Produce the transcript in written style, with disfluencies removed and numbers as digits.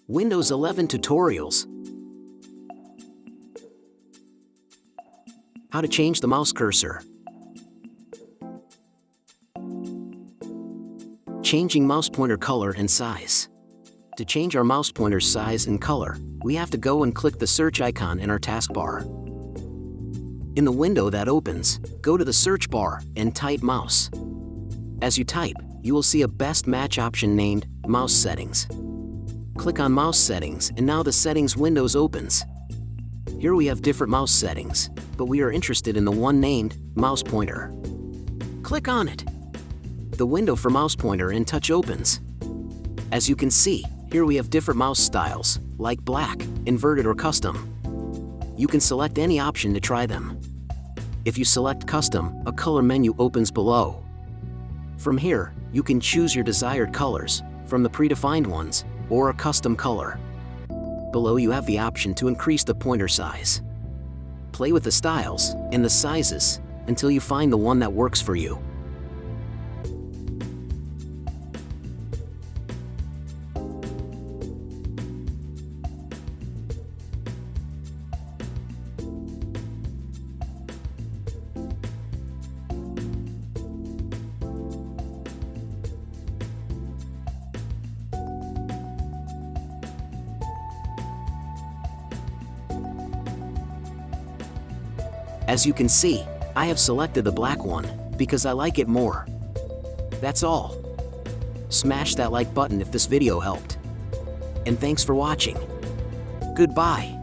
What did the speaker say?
Windows 11 tutorials. How to change the mouse cursor. Changing mouse pointer color and size. To change our mouse pointer's size and color, we have to go and click the search icon in our taskbar. In the window that opens, go to the search bar and type mouse. As you type, you will see a best match option named Mouse Settings. Click on Mouse Settings and now the Settings window opens. Here we have different mouse settings, but we are interested in the one named Mouse Pointer. Click on it. The window for mouse pointer and touch opens. As you can see, here we have different mouse styles, like black, inverted or custom. You can select any option to try them. If you select custom, a color menu opens below. From here, you can choose your desired colors, from the predefined ones, or a custom color. Below you have the option to increase the pointer size. Play with the styles and the sizes until you find the one that works for you. As you can see, I have selected the black one because I like it more. That's all. Smash that like button if this video helped. And thanks for watching. Goodbye.